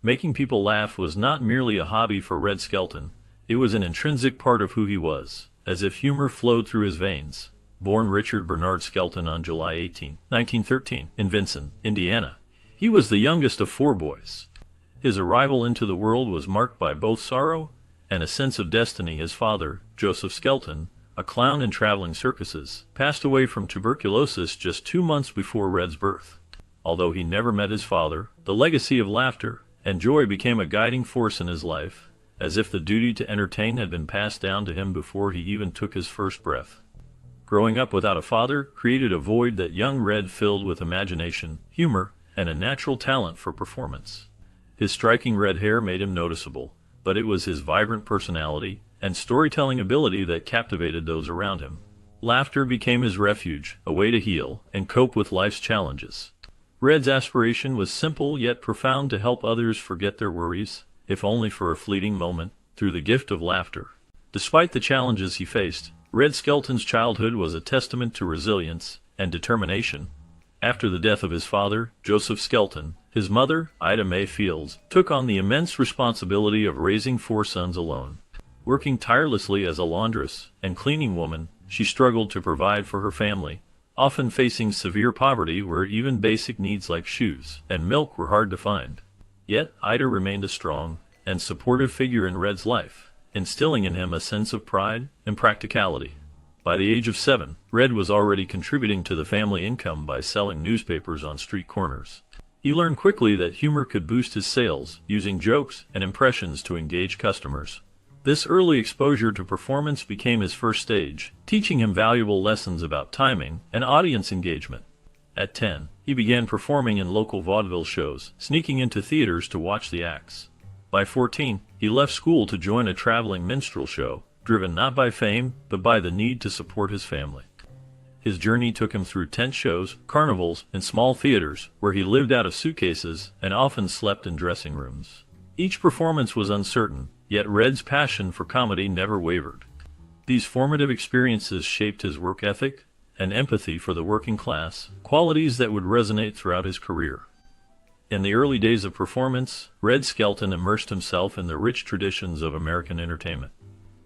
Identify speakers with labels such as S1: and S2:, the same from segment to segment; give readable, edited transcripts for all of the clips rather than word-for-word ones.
S1: Making people laugh was not merely a hobby for Red Skelton, it was an intrinsic part of who he was, as if humor flowed through his veins. Born Richard Bernard Skelton on July 18, 1913, in Vincent, Indiana, he was the youngest of four boys. His arrival into the world was marked by both sorrow and a sense of destiny. His father, Joseph Skelton, a clown in traveling circuses, passed away from tuberculosis just 2 months before Red's birth. Although he never met his father, the legacy of laughter and joy became a guiding force in his life, as if the duty to entertain had been passed down to him before he even took his first breath. Growing up without a father created a void that young Red filled with imagination, humor, and a natural talent for performance. His striking red hair made him noticeable, but it was his vibrant personality and storytelling ability that captivated those around him. Laughter became his refuge, a way to heal and cope with life's challenges. Red's aspiration was simple yet profound: to help others forget their worries, if only for a fleeting moment, through the gift of laughter. Despite the challenges he faced, Red Skelton's childhood was a testament to resilience and determination. After the death of his father, Joseph Skelton, his mother, Ida Mae Fields, took on the immense responsibility of raising 4 sons alone. Working tirelessly as a laundress and cleaning woman, she struggled to provide for her family, often facing severe poverty where even basic needs like shoes and milk were hard to find. Yet, Ida remained a strong and supportive figure in Red's life, instilling in him a sense of pride and practicality. By the age of 7, Red was already contributing to the family income by selling newspapers on street corners. He learned quickly that humor could boost his sales, using jokes and impressions to engage customers. This early exposure to performance became his first stage, teaching him valuable lessons about timing and audience engagement. At 10, he began performing in local vaudeville shows, sneaking into theaters to watch the acts. By 14, he left school to join a traveling minstrel show, driven not by fame, but by the need to support his family. His journey took him through tent shows, carnivals, and small theaters, where he lived out of suitcases and often slept in dressing rooms. Each performance was uncertain, yet Red's passion for comedy never wavered. These formative experiences shaped his work ethic and empathy for the working class, qualities that would resonate throughout his career. In the early days of performance, Red Skelton immersed himself in the rich traditions of American entertainment.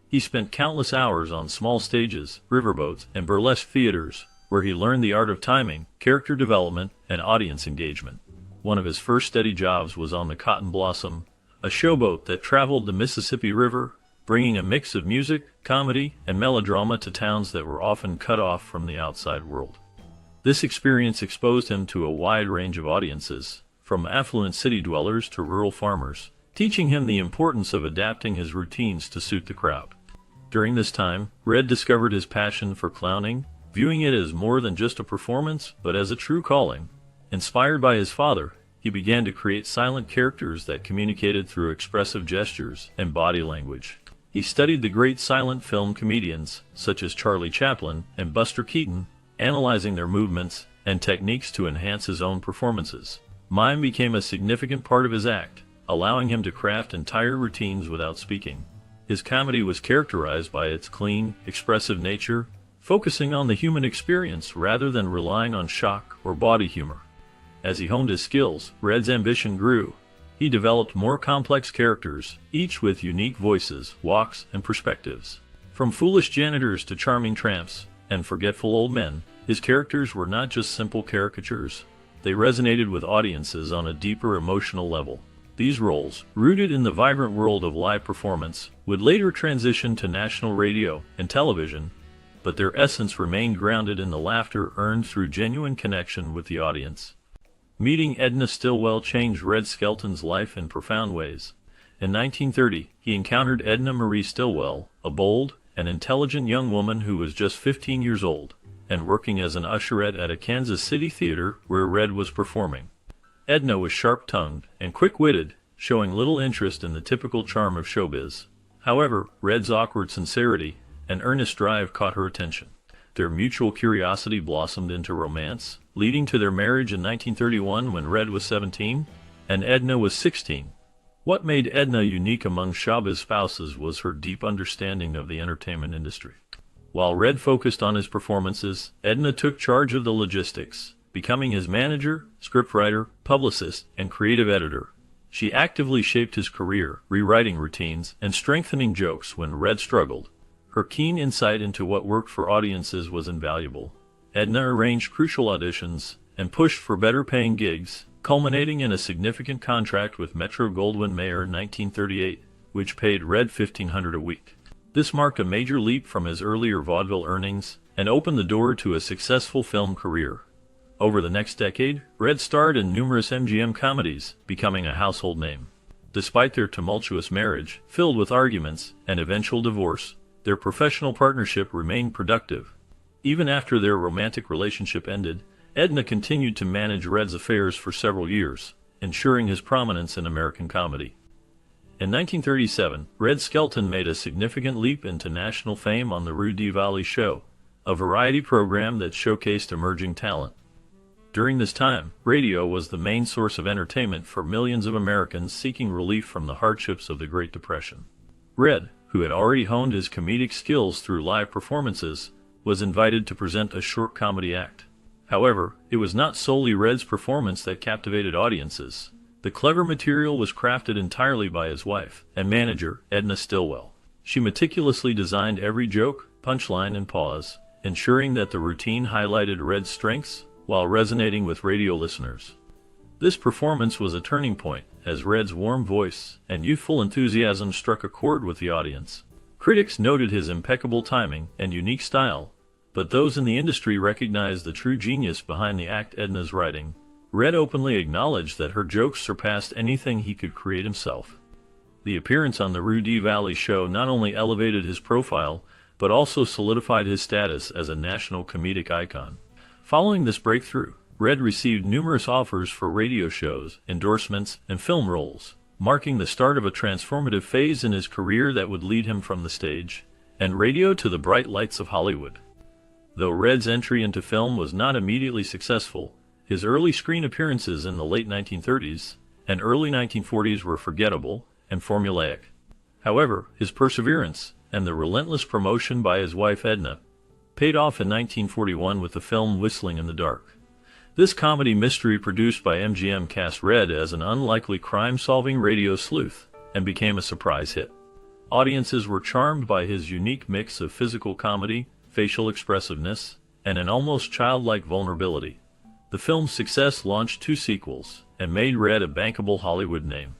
S1: He spent countless hours on small stages, riverboats, and burlesque theaters, where he learned the art of timing, character development, and audience engagement. One of his first steady jobs was on the Cotton Blossom, a showboat that traveled the Mississippi River, bringing a mix of music, comedy, and melodrama to towns that were often cut off from the outside world. This experience exposed him to a wide range of audiences, from affluent city dwellers to rural farmers, teaching him the importance of adapting his routines to suit the crowd. During this time, Red discovered his passion for clowning, viewing it as more than just a performance, but as a true calling. Inspired by his father, he began to create silent characters that communicated through expressive gestures and body language. He studied the great silent film comedians, such as Charlie Chaplin and Buster Keaton, analyzing their movements and techniques to enhance his own performances. Mime became a significant part of his act, allowing him to craft entire routines without speaking. His comedy was characterized by its clean, expressive nature, focusing on the human experience rather than relying on shock or body humor. As he honed his skills, Red's ambition grew. He developed more complex characters, each with unique voices, walks, and perspectives. From foolish janitors to charming tramps and forgetful old men, his characters were not just simple caricatures. They resonated with audiences on a deeper emotional level. These roles, rooted in the vibrant world of live performance, would later transition to national radio and television, but their essence remained grounded in the laughter earned through genuine connection with the audience. Meeting Edna Stillwell changed Red Skelton's life in profound ways. In 1930, he encountered Edna Marie Stillwell, a bold and intelligent young woman who was just 15 years old, and working as an usherette at a Kansas City theater where Red was performing. Edna was sharp-tongued and quick-witted, showing little interest in the typical charm of showbiz. However, Red's awkward sincerity and earnest drive caught her attention. Their mutual curiosity blossomed into romance, leading to their marriage in 1931 when Red was 17 and Edna was 16. What made Edna unique among showbiz spouses was her deep understanding of the entertainment industry. While Red focused on his performances, Edna took charge of the logistics, becoming his manager, scriptwriter, publicist, and creative editor. She actively shaped his career, rewriting routines and strengthening jokes when Red struggled. Her keen insight into what worked for audiences was invaluable. Edna arranged crucial auditions and pushed for better-paying gigs, culminating in a significant contract with Metro-Goldwyn-Mayer in 1938, which paid Red $1,500 a week. This marked a major leap from his earlier vaudeville earnings and opened the door to a successful film career. Over the next decade, Red starred in numerous MGM comedies, becoming a household name. Despite their tumultuous marriage, filled with arguments and eventual divorce, their professional partnership remained productive. Even after their romantic relationship ended, Edna continued to manage Red's affairs for several years, ensuring his prominence in American comedy. In 1937, Red Skelton made a significant leap into national fame on the Rue de Vallée Show, a variety program that showcased emerging talent. During this time, radio was the main source of entertainment for millions of Americans seeking relief from the hardships of the Great Depression. Red, who had already honed his comedic skills through live performances, was invited to present a short comedy act. However, it was not solely Red's performance that captivated audiences. The clever material was crafted entirely by his wife and manager, Edna Stillwell. She meticulously designed every joke, punchline, and pause, ensuring that the routine highlighted Red's strengths while resonating with radio listeners. This performance was a turning point, as Red's warm voice and youthful enthusiasm struck a chord with the audience. Critics noted his impeccable timing and unique style, but those in the industry recognized the true genius behind the act. Edna's writing. Red openly acknowledged that her jokes surpassed anything he could create himself. The appearance on the Rue de Vallée Show not only elevated his profile, but also solidified his status as a national comedic icon. Following this breakthrough, Red received numerous offers for radio shows, endorsements, and film roles, marking the start of a transformative phase in his career that would lead him from the stage and radio to the bright lights of Hollywood. Though Red's entry into film was not immediately successful, his early screen appearances in the late 1930s and early 1940s were forgettable and formulaic. However, his perseverance and the relentless promotion by his wife Edna paid off in 1941 with the film Whistling in the Dark. This comedy mystery produced by MGM cast Red as an unlikely crime-solving radio sleuth and became a surprise hit. Audiences were charmed by his unique mix of physical comedy, facial expressiveness, and an almost childlike vulnerability. The film's success launched 2 sequels and made Red a bankable Hollywood name.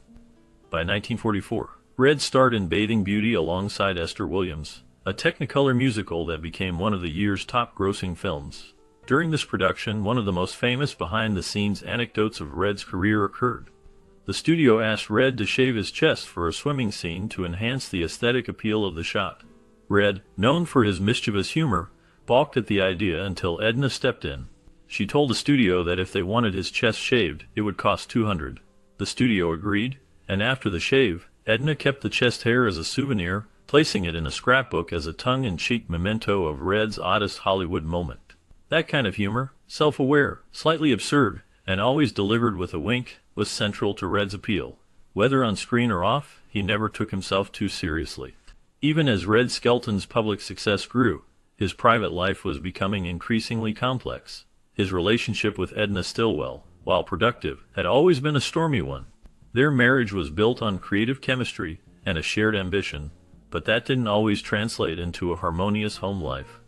S1: By 1944, Red starred in Bathing Beauty alongside Esther Williams, a Technicolor musical that became one of the year's top-grossing films. During this production, one of the most famous behind-the-scenes anecdotes of Red's career occurred. The studio asked Red to shave his chest for a swimming scene to enhance the aesthetic appeal of the shot. Red, known for his mischievous humor, balked at the idea until Edna stepped in. She told the studio that if they wanted his chest shaved, it would cost $200. The studio agreed, and after the shave, Edna kept the chest hair as a souvenir, placing it in a scrapbook as a tongue-in-cheek memento of Red's oddest Hollywood moment. That kind of humor, self-aware, slightly absurd, and always delivered with a wink, was central to Red's appeal. Whether on screen or off, he never took himself too seriously. Even as Red Skelton's public success grew, his private life was becoming increasingly complex. His relationship with Edna Stillwell, while productive, had always been a stormy one. Their marriage was built on creative chemistry and a shared ambition, but that didn't always translate into a harmonious home life.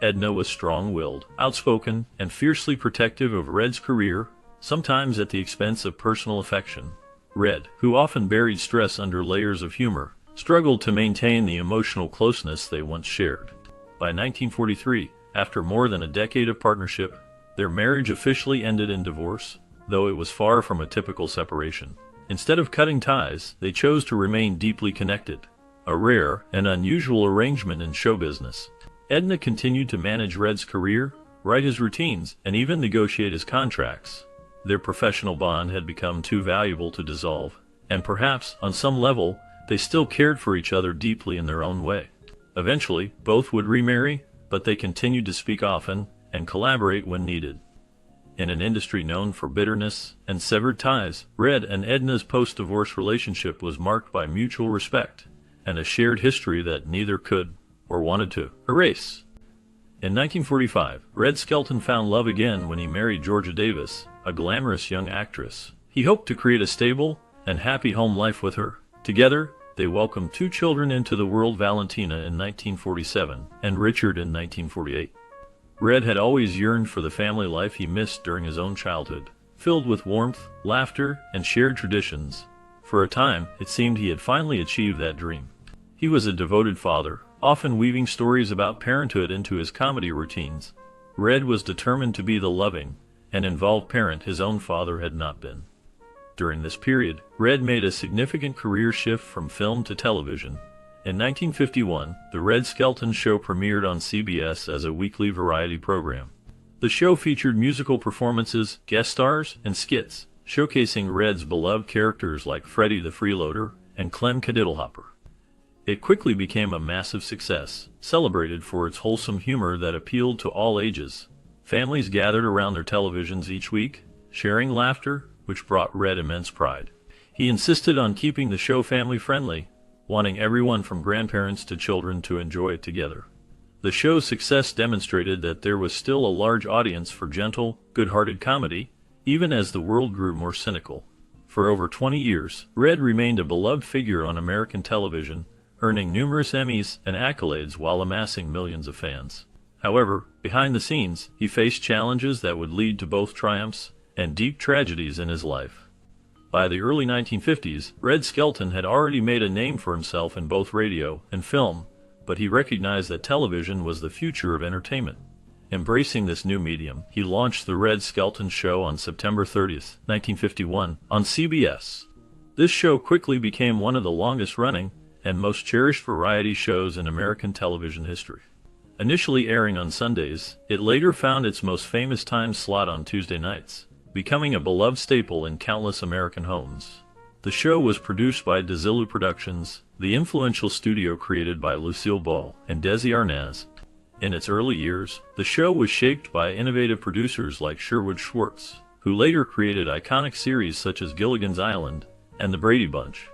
S1: Edna was strong-willed, outspoken, and fiercely protective of Red's career, sometimes at the expense of personal affection. Red, who often buried stress under layers of humor, struggled to maintain the emotional closeness they once shared. By 1943, after more than a decade of partnership, their marriage officially ended in divorce, though it was far from a typical separation. Instead of cutting ties, they chose to remain deeply connected, a rare and unusual arrangement in show business. Edna continued to manage Red's career, write his routines, and even negotiate his contracts. Their professional bond had become too valuable to dissolve, and perhaps, on some level, they still cared for each other deeply in their own way. Eventually, both would remarry, but they continued to speak often and collaborate when needed. In an industry known for bitterness and severed ties, Red and Edna's post-divorce relationship was marked by mutual respect and a shared history that neither could or wanted to erase. In 1945, Red Skelton found love again when he married Georgia Davis, a glamorous young actress. He hoped to create a stable and happy home life with her. Together, they welcomed 2 children into the world, Valentina in 1947 and Richard in 1948. Red had always yearned for the family life he missed during his own childhood, filled with warmth, laughter, and shared traditions. For a time, it seemed he had finally achieved that dream. He was a devoted father, often weaving stories about parenthood into his comedy routines. Red was determined to be the loving and involved parent his own father had not been. During this period, Red made a significant career shift from film to television. In 1951, The Red Skelton Show premiered on CBS as a weekly variety program. The show featured musical performances, guest stars, and skits, showcasing Red's beloved characters like Freddie the Freeloader and Clem Cadiddlehopper. It quickly became a massive success, celebrated for its wholesome humor that appealed to all ages. Families gathered around their televisions each week, sharing laughter, which brought Red immense pride. He insisted on keeping the show family-friendly, wanting everyone from grandparents to children to enjoy it together. The show's success demonstrated that there was still a large audience for gentle, good-hearted comedy, even as the world grew more cynical. For over 20 years, Red remained a beloved figure on American television, earning numerous Emmys and accolades while amassing millions of fans. However, behind the scenes, he faced challenges that would lead to both triumphs and deep tragedies in his life. By the early 1950s, Red Skelton had already made a name for himself in both radio and film, but he recognized that television was the future of entertainment. Embracing this new medium, he launched The Red Skelton Show on September 30, 1951, on CBS. This show quickly became one of the longest-running and most cherished variety shows in American television history. Initially airing on Sundays, it later found its most famous time slot on Tuesday nights, becoming a beloved staple in countless American homes. The show was produced by Desilu Productions, the influential studio created by Lucille Ball and Desi Arnaz. In its early years, the show was shaped by innovative producers like Sherwood Schwartz, who later created iconic series such as Gilligan's Island and The Brady Bunch.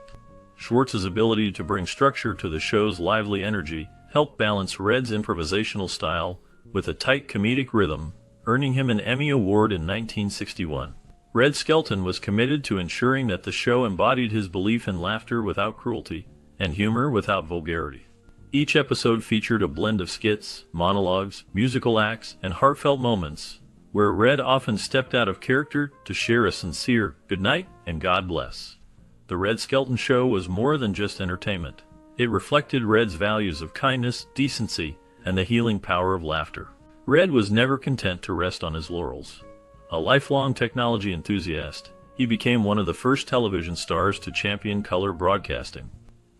S1: Schwartz's ability to bring structure to the show's lively energy helped balance Red's improvisational style with a tight comedic rhythm, earning him an Emmy Award in 1961. Red Skelton was committed to ensuring that the show embodied his belief in laughter without cruelty and humor without vulgarity. Each episode featured a blend of skits, monologues, musical acts, and heartfelt moments, where Red often stepped out of character to share a sincere "good night" and "God bless." The Red Skelton Show was more than just entertainment. It reflected Red's values of kindness, decency, and the healing power of laughter. Red was never content to rest on his laurels. A lifelong technology enthusiast, he became one of the first television stars to champion color broadcasting.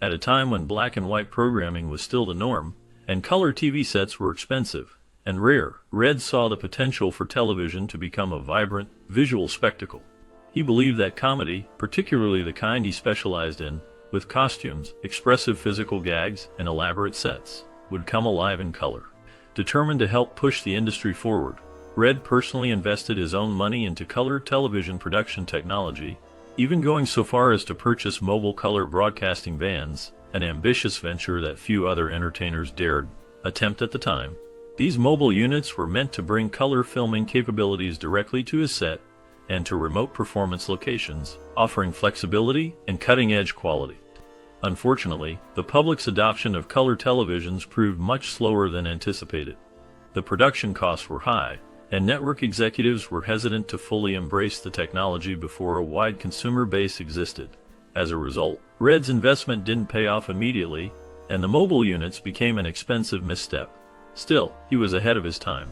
S1: At a time when black and white programming was still the norm, and color TV sets were expensive and rare, Red saw the potential for television to become a vibrant, visual spectacle. He believed that comedy, particularly the kind he specialized in, with costumes, expressive physical gags, and elaborate sets, would come alive in color. Determined to help push the industry forward, Red personally invested his own money into color television production technology, even going so far as to purchase mobile color broadcasting vans, an ambitious venture that few other entertainers dared attempt at the time. These mobile units were meant to bring color filming capabilities directly to his set and to remote performance locations, offering flexibility and cutting-edge quality. Unfortunately, the public's adoption of color televisions proved much slower than anticipated. The production costs were high, and network executives were hesitant to fully embrace the technology before a wide consumer base existed. As a result, Red's investment didn't pay off immediately, and the mobile units became an expensive misstep. Still, he was ahead of his time.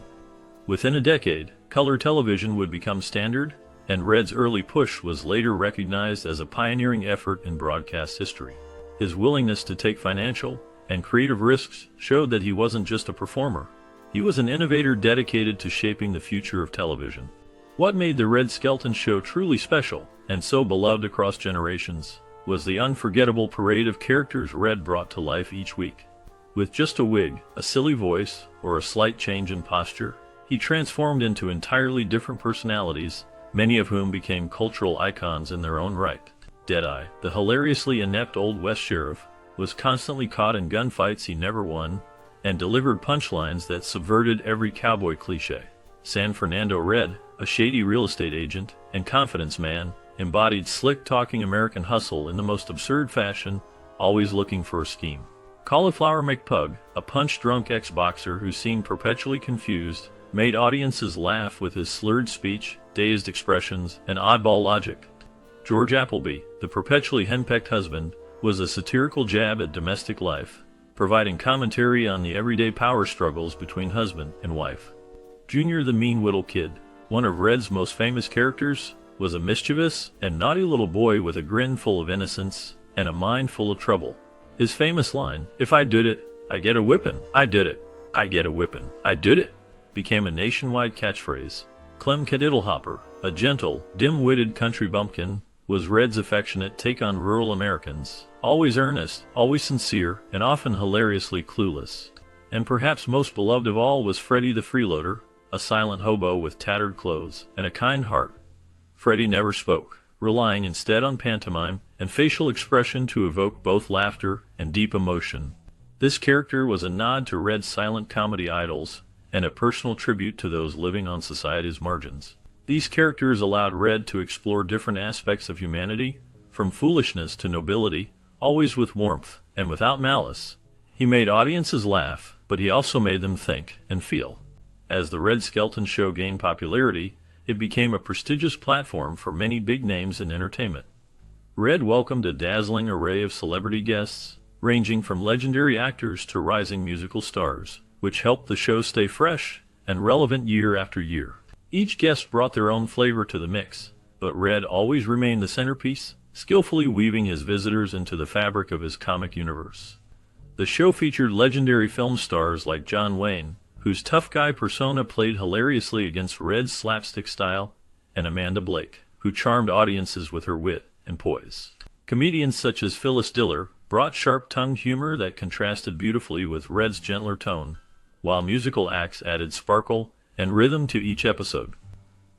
S1: Within a decade, color television would become standard, and Red's early push was later recognized as a pioneering effort in broadcast history. His willingness to take financial and creative risks showed that he wasn't just a performer. He was an innovator dedicated to shaping the future of television. What made The Red Skelton Show truly special, and so beloved across generations, was the unforgettable parade of characters Red brought to life each week. With just a wig, a silly voice, or a slight change in posture, he transformed into entirely different personalities, many of whom became cultural icons in their own right. Deadeye, the hilariously inept Old West sheriff, was constantly caught in gunfights he never won, and delivered punchlines that subverted every cowboy cliché. San Fernando Red, a shady real estate agent and confidence man, embodied slick-talking American hustle in the most absurd fashion, always looking for a scheme. Cauliflower McPug, a punch-drunk ex-boxer who seemed perpetually confused, made audiences laugh with his slurred speech, dazed expressions, and oddball logic. George Appleby, the perpetually henpecked husband, was a satirical jab at domestic life, providing commentary on the everyday power struggles between husband and wife. Junior the Mean Whittle Kid, one of Red's most famous characters, was a mischievous and naughty little boy with a grin full of innocence and a mind full of trouble. His famous line, "If I did it, I get a whippin'. I did it. I get a whippin'. I did it," became a nationwide catchphrase. Clem Cadiddlehopper, a gentle, dim-witted country bumpkin, was Red's affectionate take on rural Americans, always earnest, always sincere, and often hilariously clueless. And perhaps most beloved of all was Freddie the Freeloader, a silent hobo with tattered clothes and a kind heart. Freddie never spoke, relying instead on pantomime and facial expression to evoke both laughter and deep emotion. This character was a nod to Red's silent comedy idols and a personal tribute to those living on society's margins. These characters allowed Red to explore different aspects of humanity, from foolishness to nobility, always with warmth and without malice. He made audiences laugh, but he also made them think and feel. As the Red Skelton Show gained popularity, it became a prestigious platform for many big names in entertainment. Red welcomed a dazzling array of celebrity guests, ranging from legendary actors to rising musical stars, which helped the show stay fresh and relevant year after year. Each guest brought their own flavor to the mix, but Red always remained the centerpiece, skillfully weaving his visitors into the fabric of his comic universe. The show featured legendary film stars like John Wayne, whose tough guy persona played hilariously against Red's slapstick style, and Amanda Blake, who charmed audiences with her wit and poise. Comedians such as Phyllis Diller brought sharp-tongued humor that contrasted beautifully with Red's gentler tone, while musical acts added sparkle and rhythm to each episode.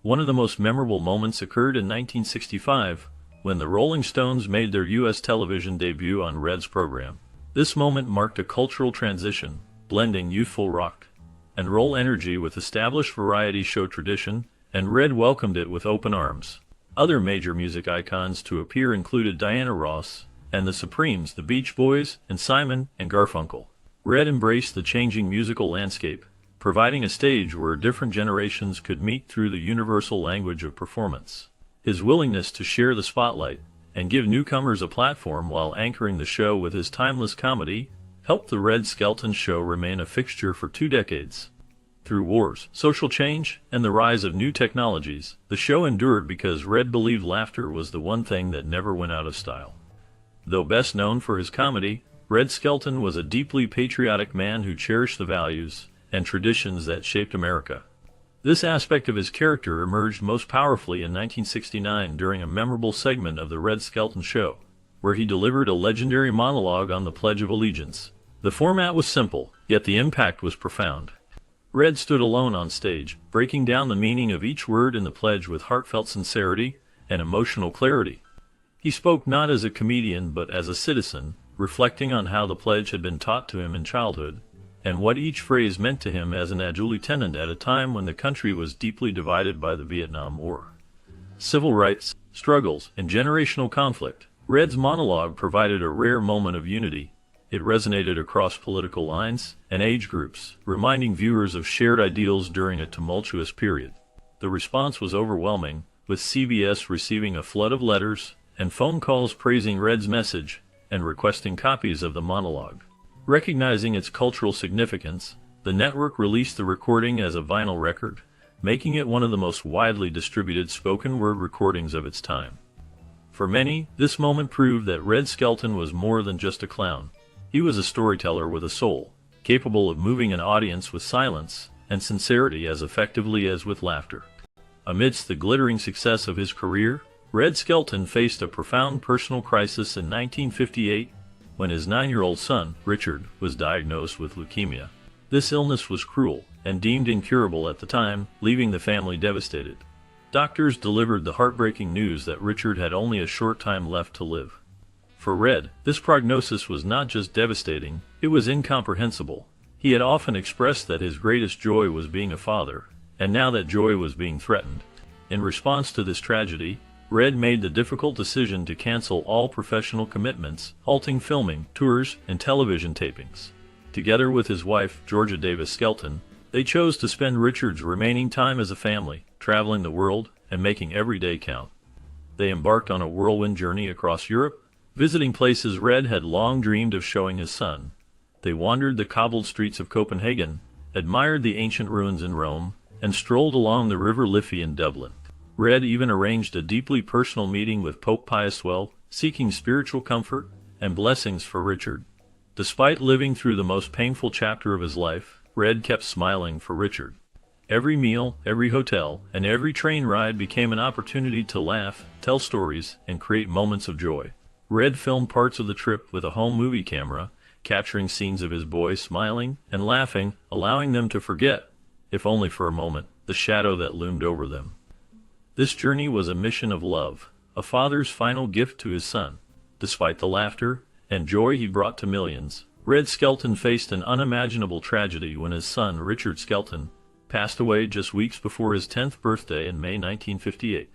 S1: One of the most memorable moments occurred in 1965, when the Rolling Stones made their U.S. television debut on Red's program. This moment marked a cultural transition, blending youthful rock and roll energy with established variety show tradition, and Red welcomed it with open arms. Other major music icons to appear included Diana Ross and the Supremes, the Beach Boys, and Simon and Garfunkel. Red embraced the changing musical landscape, providing a stage where different generations could meet through the universal language of performance. His willingness to share the spotlight and give newcomers a platform while anchoring the show with his timeless comedy helped the Red Skelton Show remain a fixture for 2 decades. Through wars, social change, and the rise of new technologies, the show endured because Red believed laughter was the one thing that never went out of style. Though best known for his comedy, Red Skelton was a deeply patriotic man who cherished the values and traditions that shaped America. This aspect of his character emerged most powerfully in 1969 during a memorable segment of The Red Skelton Show, where he delivered a legendary monologue on the Pledge of Allegiance. The format was simple, yet the impact was profound. Red stood alone on stage, breaking down the meaning of each word in the pledge with heartfelt sincerity and emotional clarity. He spoke not as a comedian but as a citizen, reflecting on how the pledge had been taught to him in childhood, and what each phrase meant to him as an adult lieutenant at a time when the country was deeply divided by the Vietnam War. Civil rights, struggles, and generational conflict. Red's monologue provided a rare moment of unity. It resonated across political lines and age groups, reminding viewers of shared ideals during a tumultuous period. The response was overwhelming, with CBS receiving a flood of letters and phone calls praising Red's message and requesting copies of the monologue. Recognizing its cultural significance, the network released the recording as a vinyl record, making it one of the most widely distributed spoken-word recordings of its time. For many, this moment proved that Red Skelton was more than just a clown. He was a storyteller with a soul, capable of moving an audience with silence and sincerity as effectively as with laughter. Amidst the glittering success of his career, Red Skelton faced a profound personal crisis in 1958 when his 9-year-old son, Richard, was diagnosed with leukemia. This illness was cruel and deemed incurable at the time, leaving the family devastated. Doctors delivered the heartbreaking news that Richard had only a short time left to live. For Red, this prognosis was not just devastating, it was incomprehensible. He had often expressed that his greatest joy was being a father, and now that joy was being threatened. In response to this tragedy, Red made the difficult decision to cancel all professional commitments, halting filming, tours, and television tapings. Together with his wife, Georgia Davis Skelton, they chose to spend Richard's remaining time as a family, traveling the world and making every day count. They embarked on a whirlwind journey across Europe, visiting places Red had long dreamed of showing his son. They wandered the cobbled streets of Copenhagen, admired the ancient ruins in Rome, and strolled along the River Liffey in Dublin. Red even arranged a deeply personal meeting with Pope Pius XII, seeking spiritual comfort and blessings for Richard. Despite living through the most painful chapter of his life, Red kept smiling for Richard. Every meal, every hotel, and every train ride became an opportunity to laugh, tell stories, and create moments of joy. Red filmed parts of the trip with a home movie camera, capturing scenes of his boy smiling and laughing, allowing them to forget, if only for a moment, the shadow that loomed over them. This journey was a mission of love, a father's final gift to his son. Despite the laughter and joy he brought to millions, Red Skelton faced an unimaginable tragedy when his son, Richard Skelton, passed away just weeks before his 10th birthday in May 1958.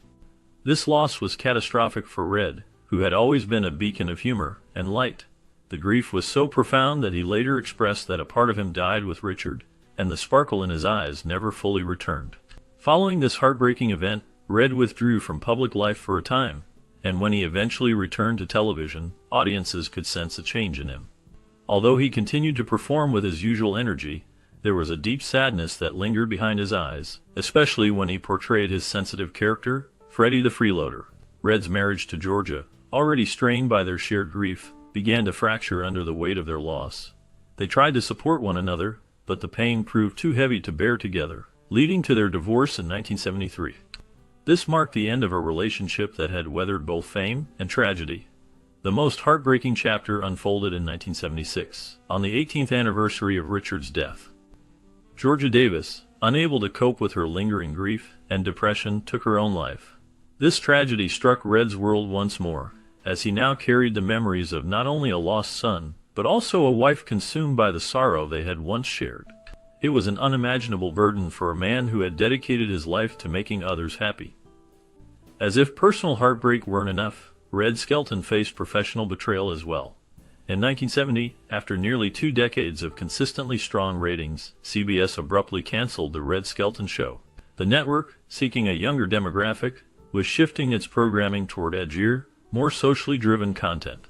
S1: This loss was catastrophic for Red, who had always been a beacon of humor and light. The grief was so profound that he later expressed that a part of him died with Richard, and the sparkle in his eyes never fully returned. Following this heartbreaking event, Red withdrew from public life for a time, and when he eventually returned to television, audiences could sense a change in him. Although he continued to perform with his usual energy, there was a deep sadness that lingered behind his eyes, especially when he portrayed his sensitive character, Freddie the Freeloader. Red's marriage to Georgia, already strained by their shared grief, began to fracture under the weight of their loss. They tried to support one another, but the pain proved too heavy to bear together, leading to their divorce in 1973. This marked the end of a relationship that had weathered both fame and tragedy. The most heartbreaking chapter unfolded in 1976, on the 18th anniversary of Richard's death. Georgia Davis, unable to cope with her lingering grief and depression, took her own life. This tragedy struck Red's world once more, as he now carried the memories of not only a lost son, but also a wife consumed by the sorrow they had once shared. It was an unimaginable burden for a man who had dedicated his life to making others happy. As if personal heartbreak weren't enough, Red Skelton faced professional betrayal as well. In 1970, after nearly 2 decades of consistently strong ratings, CBS abruptly canceled The Red Skelton Show. The network, seeking a younger demographic, was shifting its programming toward edgier, more socially driven content.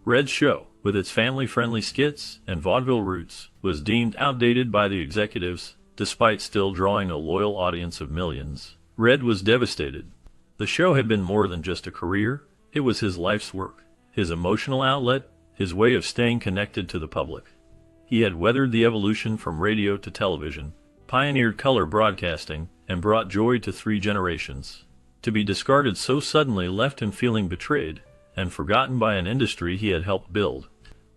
S1: Red's show, with its family-friendly skits and vaudeville roots, was deemed outdated by the executives, despite still drawing a loyal audience of millions. Red was devastated. The show had been more than just a career, it was his life's work, his emotional outlet, his way of staying connected to the public. He had weathered the evolution from radio to television, pioneered color broadcasting, and brought joy to 3 generations. To be discarded so suddenly left him feeling betrayed and forgotten by an industry he had helped build.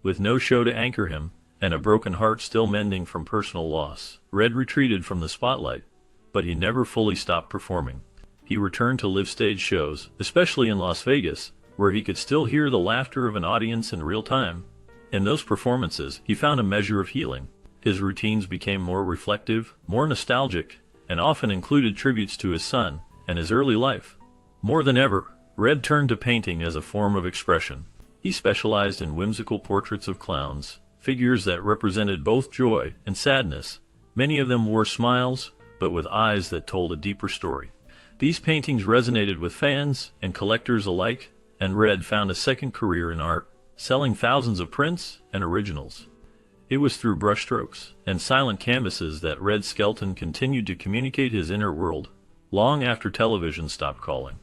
S1: With no show to anchor him, and a broken heart still mending from personal loss, Red retreated from the spotlight, but he never fully stopped performing. He returned to live stage shows, especially in Las Vegas, where he could still hear the laughter of an audience in real time. In those performances, he found a measure of healing. His routines became more reflective, more nostalgic, and often included tributes to his son and his early life. More than ever, Red turned to painting as a form of expression. He specialized in whimsical portraits of clowns, figures that represented both joy and sadness. Many of them wore smiles, but with eyes that told a deeper story. These paintings resonated with fans and collectors alike, and Red found a second career in art, selling thousands of prints and originals. It was through brushstrokes and silent canvases that Red Skelton continued to communicate his inner world, long after television stopped calling.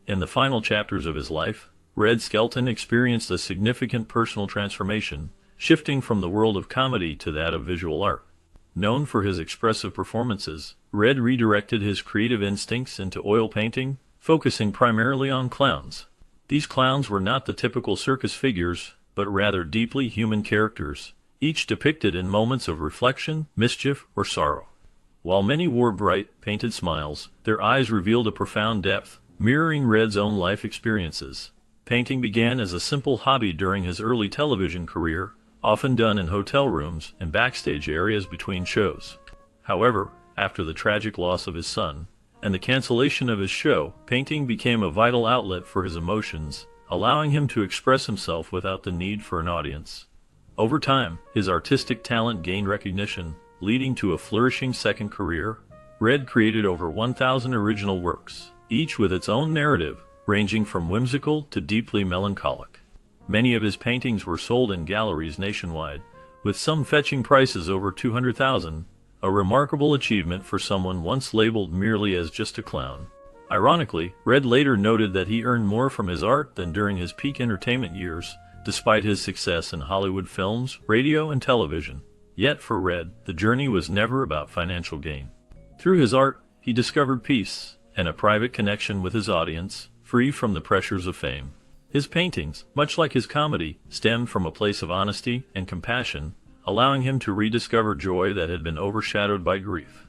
S1: In the final chapters of his life, Red Skelton experienced a significant personal transformation, shifting from the world of comedy to that of visual art. Known for his expressive performances, Red redirected his creative instincts into oil painting, focusing primarily on clowns. These clowns were not the typical circus figures, but rather deeply human characters, each depicted in moments of reflection, mischief, or sorrow. While many wore bright, painted smiles, their eyes revealed a profound depth, mirroring Red's own life experiences. Painting began as a simple hobby during his early television career, often done in hotel rooms and backstage areas between shows. However, after the tragic loss of his son, and the cancellation of his show, painting became a vital outlet for his emotions, allowing him to express himself without the need for an audience. Over time, his artistic talent gained recognition, leading to a flourishing second career. Red created over 1,000 original works, each with its own narrative, ranging from whimsical to deeply melancholic. Many of his paintings were sold in galleries nationwide, with some fetching prices over $200,000, a remarkable achievement for someone once labeled merely as just a clown. Ironically, Red later noted that he earned more from his art than during his peak entertainment years, despite his success in Hollywood films, radio, and television. Yet for Red, the journey was never about financial gain. Through his art, he discovered peace and a private connection with his audience, free from the pressures of fame. His paintings, much like his comedy, stemmed from a place of honesty and compassion, allowing him to rediscover joy that had been overshadowed by grief.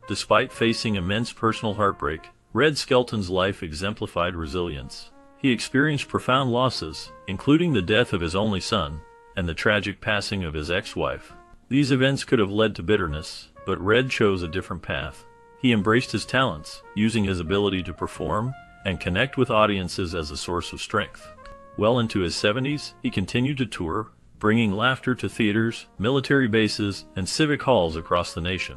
S1: Despite facing immense personal heartbreak, Red Skelton's life exemplified resilience. He experienced profound losses, including the death of his only son and the tragic passing of his ex-wife. These events could have led to bitterness, but Red chose a different path. He embraced his talents, using his ability to perform and connect with audiences as a source of strength. Well into his 70s, he continued to tour, bringing laughter to theaters, military bases, and civic halls across the nation.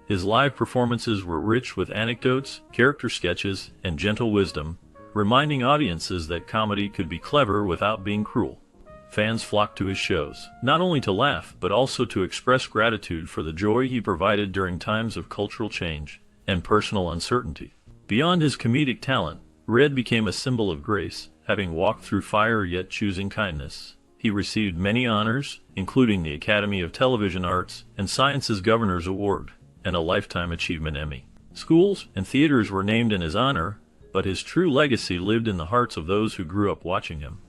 S1: His live performances were rich with anecdotes, character sketches, and gentle wisdom, reminding audiences that comedy could be clever without being cruel. Fans flocked to his shows, not only to laugh, but also to express gratitude for the joy he provided during times of cultural change and personal uncertainty. Beyond his comedic talent, Red became a symbol of grace, having walked through fire yet choosing kindness. He received many honors, including the Academy of Television Arts and Sciences Governor's Award, and a Lifetime Achievement Emmy. Schools and theaters were named in his honor, but his true legacy lived in the hearts of those who grew up watching him.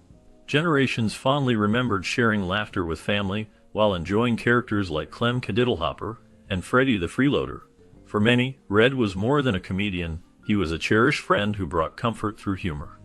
S1: Generations fondly remembered sharing laughter with family while enjoying characters like Clem Cadiddlehopper and Freddie the Freeloader. For many, Red was more than a comedian, he was a cherished friend who brought comfort through humor.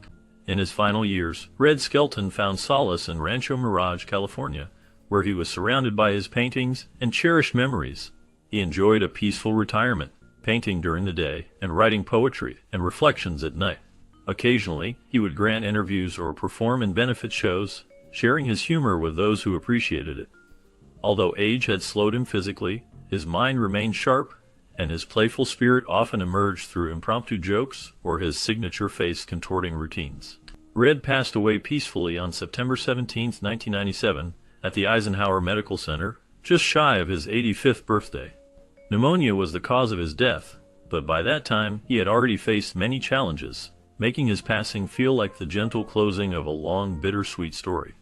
S1: In his final years, Red Skelton found solace in Rancho Mirage, California, where he was surrounded by his paintings and cherished memories. He enjoyed a peaceful retirement, painting during the day and writing poetry and reflections at night. Occasionally, he would grant interviews or perform in benefit shows, sharing his humor with those who appreciated it. Although age had slowed him physically, his mind remained sharp, and his playful spirit often emerged through impromptu jokes or his signature face-contorting routines. Red passed away peacefully on September 17, 1997, at the Eisenhower Medical Center, just shy of his 85th birthday. Pneumonia was the cause of his death, but by that time he had already faced many challenges, making his passing feel like the gentle closing of a long, bittersweet story.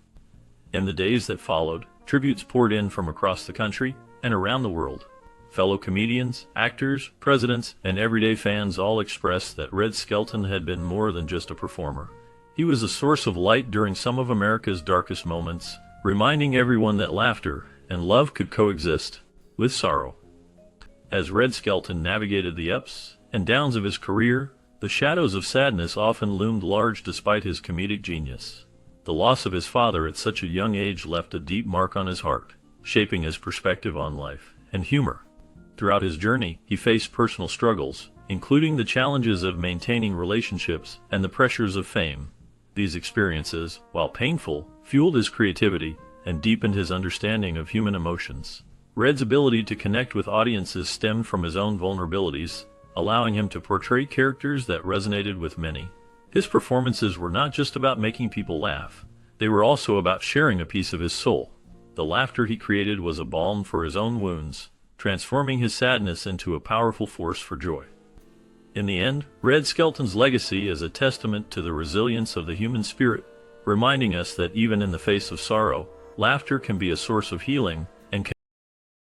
S1: In the days that followed, tributes poured in from across the country and around the world. Fellow comedians, actors, presidents, and everyday fans all expressed that Red Skelton had been more than just a performer. He was a source of light during some of America's darkest moments, reminding everyone that laughter and love could coexist with sorrow. As Red Skelton navigated the ups and downs of his career, the shadows of sadness often loomed large despite his comedic genius. The loss of his father at such a young age left a deep mark on his heart, shaping his perspective on life and humor. Throughout his journey, he faced personal struggles, including the challenges of maintaining relationships and the pressures of fame. These experiences, while painful, fueled his creativity and deepened his understanding of human emotions. Red's ability to connect with audiences stemmed from his own vulnerabilities, allowing him to portray characters that resonated with many. His performances were not just about making people laugh, they were also about sharing a piece of his soul. The laughter he created was a balm for his own wounds, transforming his sadness into a powerful force for joy. In the end, Red Skelton's legacy is a testament to the resilience of the human spirit, reminding us that even in the face of sorrow, laughter can be a source of healing